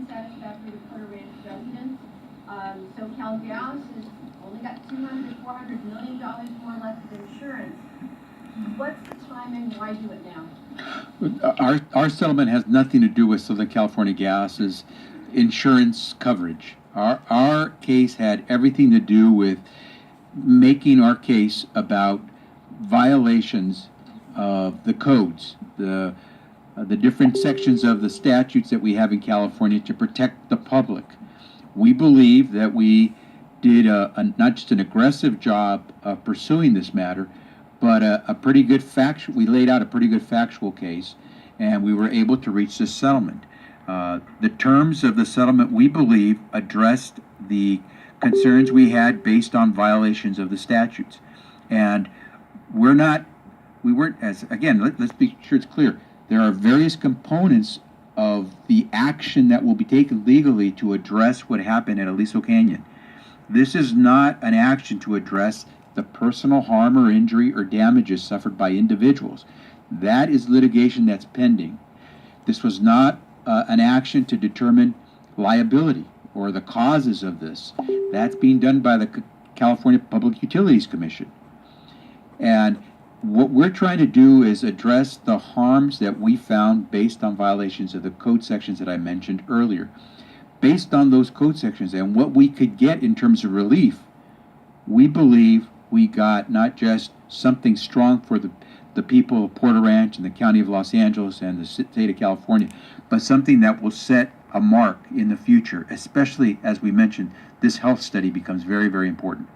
unsatisfactory to Porter Ranch residents. SoCal Gas has only got $200 to $400 million more left of insurance. What's the timing? Why do it now? Our settlement has nothing to do with Southern California Gas's insurance coverage. Our case had everything to do with making our case about violations of the codes, the different sections of the statutes that we have in California to protect the public. We believe that we did not just an aggressive job of pursuing this matter, but a pretty good we laid out a pretty good factual case, and we were able to reach this settlement. The terms of the settlement, we believe, addressed the concerns we had based on violations of the statutes. And we weren't, as again, let's be sure it's clear, there are various components of the action that will be taken legally to address what happened at Aliso Canyon. This is not an action to address the personal harm or injury or damages suffered by individuals. That is litigation that's pending. This was not an action to determine liability or the causes of this. That's being done by the California Public Utilities Commission. And what we're trying to do is address the harms that we found based on violations of the code sections that I mentioned earlier. Based on those code sections and what we could get in terms of relief, we believe we got not just something strong for the people of Porter Ranch and the County of Los Angeles and the state of California, but something that will set a mark in the future, especially as we mentioned, this health study becomes very, very important.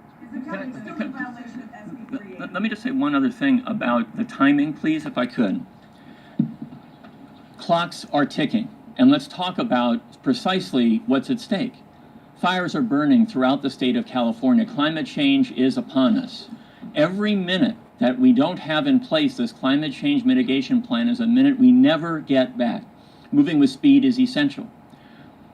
Let me just say one other thing about the timing, please, if I could. Clocks are ticking, and let's talk about precisely what's at stake. Fires are burning throughout the state of California. Climate change is upon us. Every minute that we don't have in place this climate change mitigation plan is a minute we never get back. Moving with speed is essential.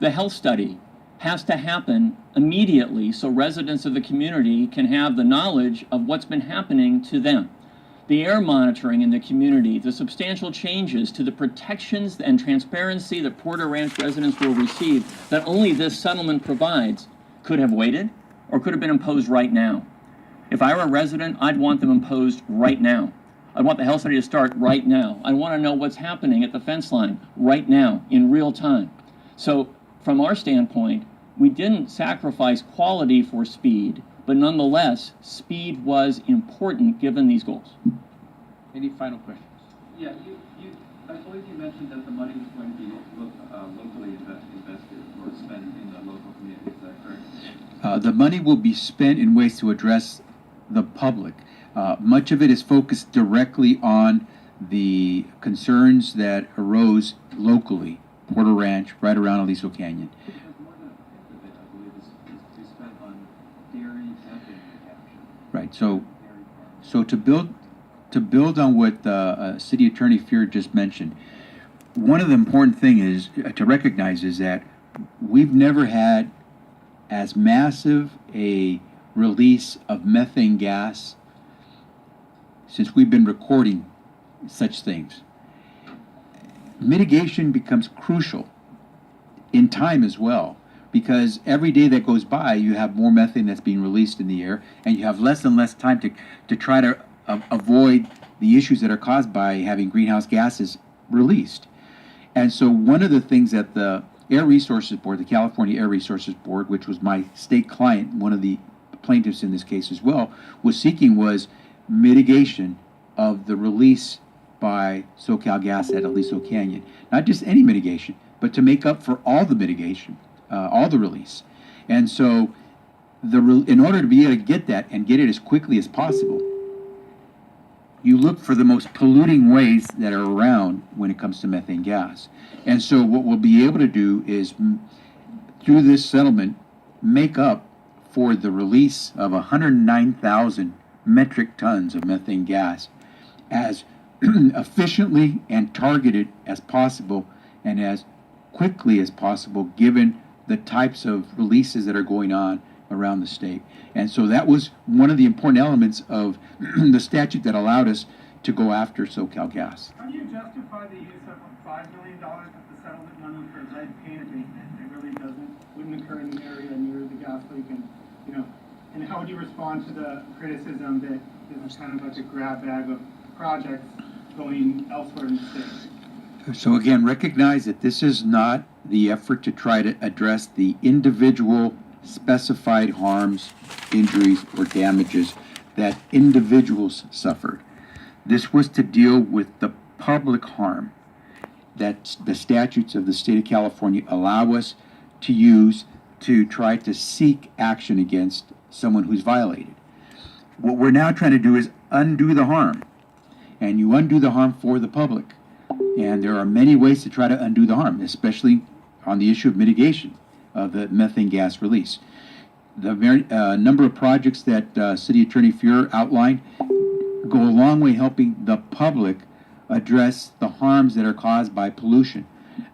The health study has to happen immediately so residents of the community can have the knowledge of what's been happening to them. The air monitoring in the community, the substantial changes to the protections and transparency that Porter Ranch residents will receive that only this settlement provides could have waited or could have been imposed right now. If I were a resident, I'd want them imposed right now. I'd want the health study to start right now. I want to know what's happening at the fence line right now in real time. So from our standpoint, we didn't sacrifice quality for speed, but nonetheless, speed was important given these goals. Any final questions? Yeah, I believe you mentioned that the money was going to be locally invested or spent in the local community. Is that correct? The money will be spent in ways to address the public. Much of it is focused directly on the concerns that arose locally, Porter Ranch, right around Aliso Canyon. Right. So to build on what City Attorney Fear just mentioned, one of the important things is to recognize is that we've never had as massive a release of methane gas since we've been recording such things. Mitigation becomes crucial in time as well, because every day that goes by, you have more methane that's being released in the air, and you have less and less time to try to avoid the issues that are caused by having greenhouse gases released. And so one of the things that the Air Resources Board, the California Air Resources Board, which was my state client, one of the plaintiffs in this case as well, was seeking was mitigation of the release by SoCalGas at Aliso Canyon. Not just any mitigation, but to make up for all the mitigation, all the release. And so in order to be able to get that and get it as quickly as possible, you look for the most polluting ways that are around when it comes to methane gas. And so what we'll be able to do is, through this settlement, make up for the release of 109,000 metric tons of methane gas as efficiently and targeted as possible and as quickly as possible given the types of releases that are going on around the state. And so that was one of the important elements of the statute that allowed us to go after SoCalGas. How do you justify the use of $5 million of the settlement money for lead paint abatement? parking area near the gas leak, and, you know, and how would you respond to the criticism that this is kind of like a grab bag of projects going elsewhere in the state? So again, recognize that this is not the effort to try to address the individual specified harms, injuries, or damages that individuals suffered. This was to deal with the public harm that the statutes of the state of California allow us to use to try to seek action against someone who's violated. What we're now trying to do is undo the harm, and you undo the harm for the public. And there are many ways to try to undo the harm, especially on the issue of mitigation of the methane gas release. The number of projects that City Attorney Fuhrer outlined go a long way helping the public address the harms that are caused by pollution.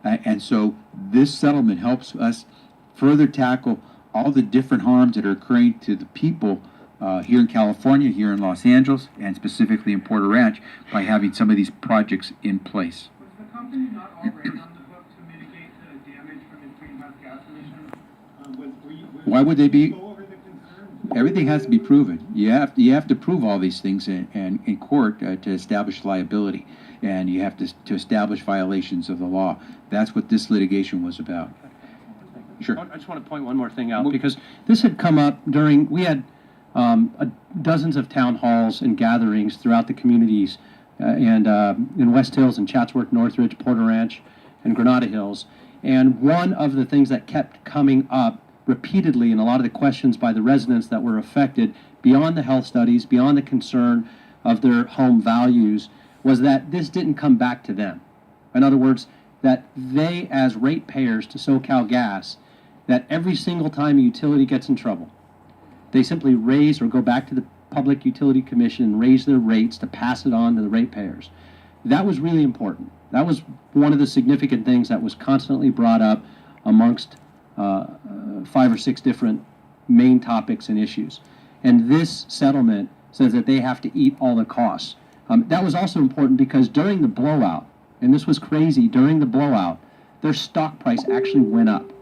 And so this settlement helps us further tackle all the different harms that are occurring to the people here in California, here in Los Angeles, and specifically in Porter Ranch by having some of these projects in place. Was the company not already on the hook to mitigate the damage from its greenhouse gas emissions? Why would they be? Go over the concerns? Everything has to be proven. You have to prove all these things in court to establish liability, and you have to establish violations of the law. That's what this litigation was about. Sure. I just want to point one more thing out, because this had come up during, we had dozens of town halls and gatherings throughout the communities and in West Hills and Chatsworth, Northridge, Porter Ranch, and Granada Hills. And one of the things that kept coming up repeatedly in a lot of the questions by the residents that were affected, beyond the health studies, beyond the concern of their home values, was that this didn't come back to them. In other words, that they, as ratepayers to SoCal Gas, that every single time a utility gets in trouble, they simply raise or go back to the Public Utility Commission and raise their rates to pass it on to the ratepayers. That was really important. That was one of the significant things that was constantly brought up amongst 5 or 6 different main topics and issues. And this settlement says that they have to eat all the costs. That was also important because during the blowout, and this was crazy, during the blowout, their stock price actually went up.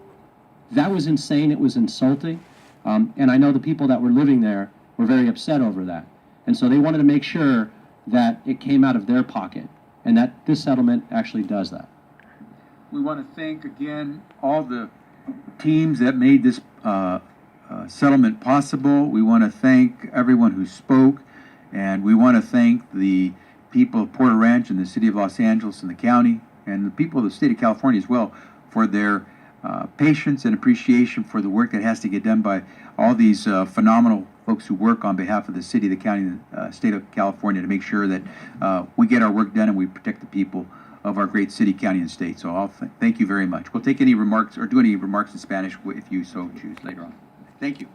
That was insane. It was insulting. And I know the people that were living there were very upset over that. And so they wanted to make sure that it came out of their pocket, and that this settlement actually does that. We want to thank again all the teams that made this settlement possible. We want to thank everyone who spoke, and we want to thank the people of Porter Ranch and the City of Los Angeles and the county, and the people of the state of California as well, for their patience and appreciation for the work that has to get done by all these phenomenal folks who work on behalf of the city, the county, and the state of California to make sure that we get our work done and we protect the people of our great city, county, and state. So I'll thank you very much. We'll take any remarks or do any remarks in Spanish if you so choose later on. Thank you.